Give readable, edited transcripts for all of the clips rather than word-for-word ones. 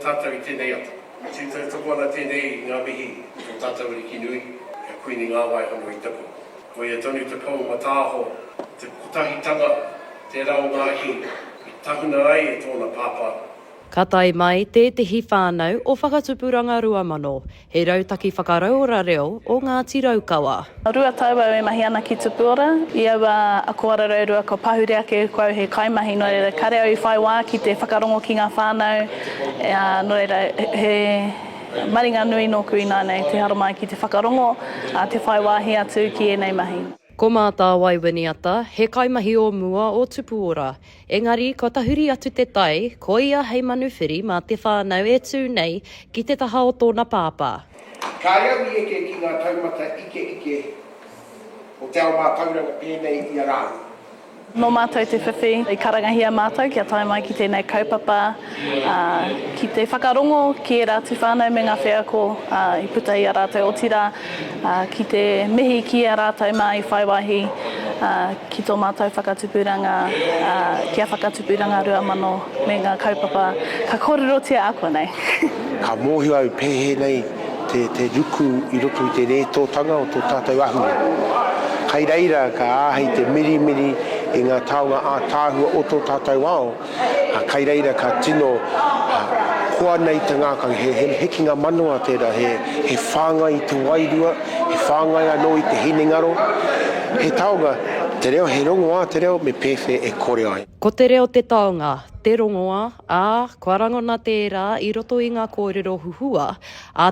tātou I tēnei atu. Tēnei toko ana tēnei ngā mihi o tātou riki nui, kia kuini ngā waihono I tapu. Ko ia tonu te pau matāho, te kotahitanga, te rao ngāhi, I tahuna ai e tōna pāpā. Ka tai mai tētehi whānau o whakatupuranga ruamano, he rautaki whakaraura reo o Ngāti Raukawa. Rua taua e mahi ana ki Tupura, ia wa a koararau rua ko pahure ake koau he kaimahi no reira kare au I whai wā ki te whakarongo ki ngā whānau, no reira he maringa nui no kui nānei te haro mai ki te whakarongo, te whai wāhi atu ki e nei mahi. Ko mātā wai Winiata, he kaimahi o mua o Tupuora. Engari, ko tahuri atu te tai, ko ia hei manuwhiri mā te whānau e tū nei ki te taha o tōna pāpā. Ka reawi eke ki ngā taumata ike o te ao mā tauranga pēnei I ARARAU. No mātou te whiwhi, I karangahia mātou kia tai mai ki tēnei kaupapa, ki te whakarongo, ki e rātu whānau me ngā whea ko I puta I a rātou o tira, ki te mihi ki a rātou mai I whaiwahi, ki tō mātou whakatupuranga, kia whakatupuranga rua mano me ngā kaupapa, ka kōrerotia a koe nei. Ka mōhi au pēhe nei te ruku I roto I te rētōtanga o tō tātou ahunga. Kai reira ka āhei te miri I ngā taonga ātāhua o tō tātou ao. Kai reira ka tino koa nei te ngākang, he hekinga manoa tērā, he whāngai te wairua, he whāngai anō I te hinengaro. He taonga, te reo he rongoa, te reo me pewhi e kore ai. Ko te reo te taonga, te rongoa, kua rangona tērā I roto I ngā kōrero huhua,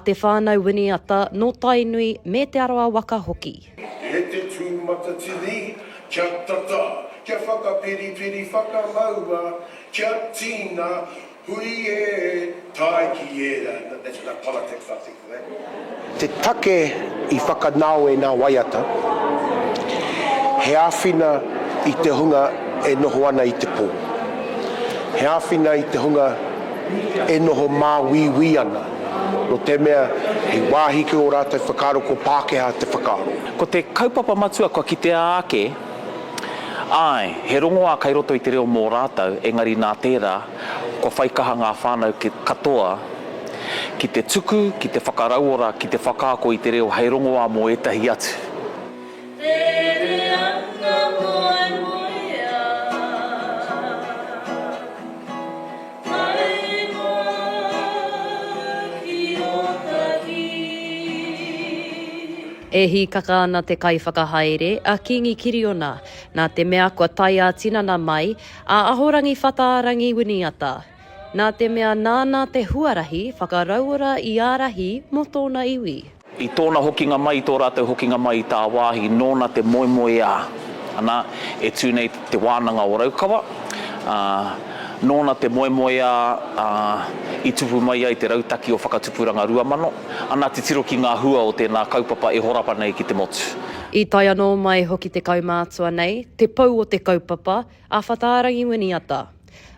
te whānau Winiata no tainui me te aroa waka hoki. He te tūmata tini, kia tata, kia whakapiri whakamaua, kia tīna, hui e tai ki era. That's not politics, I think, for that. Te take I whakanau e ngā waiata, he āwhina I te hunga e noho ana I te pō. He āwhina I te hunga e noho mā wiwi ana. No te mea, he wāhiki o rātou whakaro ko Pākehā te whakaro. Ko te kaupapa matua ko ki te āke, he rongoa kai roto I te reo mō rātou, engari nā tērā, ko whaikaha ngā whānau ki katoa, ki te tuku, ki te whakarauora, ki te whakaako I te reo hei rongoa mō etahi atu. E hi kaka ana te kai whakahaere a Kingi Kiriona, nā te mea kua tai a tinana mai a ahorangi whataarangi Winiata. Nā te mea nāna te huarahi whakarauora I ārahi mo tōna iwi. I tōna hokinga mai, tō rātou hokinga mai I tā wāhi, nōna te moemoe ā. Ana, e tūnei te wānanga o Raukawa. Nōna te moemoe ā I tupu mai ai te rautaki o whakatupuranga ruamano. Ana te tiro ki ngā hua o tēnā kaupapa e horapa nei ki te motu. I tai anō mai hoki te kaumātua nei, te pau o te kaupapa, a whataarangi Winiata.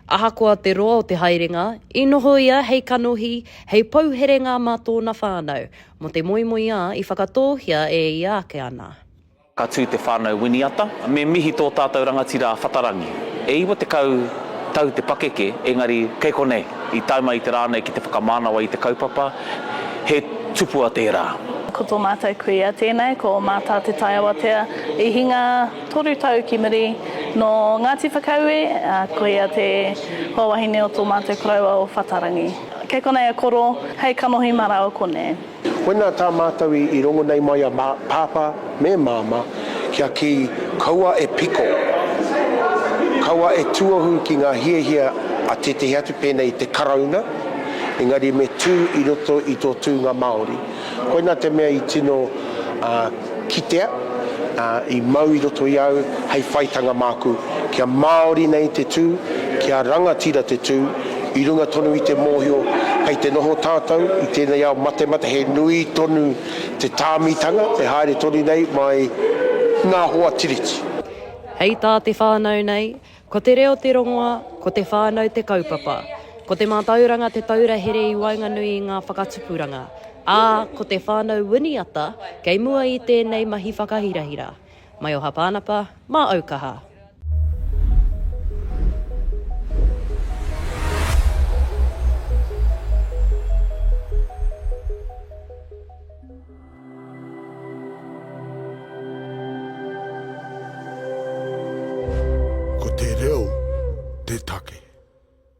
Ahakoa te roa o te haerenga, I noho ia hei kanohi, hei pauherenga mā tōna whānau, mo te moimoi ā I whakatōhia e I ake ana. Ka tū te whānau Winiata, me mihi tō tātou rangatira whatarangi. E iwa te kau tau te pakeke, engari kei konei, I taumai te rānei ki te whakamānawa I te kaupapa, he tupua tērā. Ko tō mātou kuia tēnei, ko mātā te taiawatea, I hinga toru tau ki miri no Ngāti Whakaue, kuia te hōwahine o tō mātou karaua o whatarangi. Kei konei a koro, hei kanohi marau konei. Wena tā mātou I rongo nei mai a pāpā me māma, kia ki kaua e piko. Kaua e tuahu ki ngā hiehia a te atu pēnei te karaunga, engari me tū I roto I tō tūnga Māori. Koina te mea I tino kitea, I mau I roto I au, hei whaitanga māku. Kia Māori nei te tū, kia rangatira te tū, I runga tonu I te mōhio, hei te noho tātou, I tēnei au mate, he nui tonu te tāmitanga, te haere tonu nei mai ngā hoa tiriti. Hei tā te whānau nei, ko te reo te rongoa, ko te whānau te kaupapa, ko te mātauranga te taurahere I wainganui I ngā whakatupuranga, ko te whānau Winiata, kei mua I tēnei mahi whakahirahira. Mai o Hapānapa, mā Aukaha. Ko te reo, te take.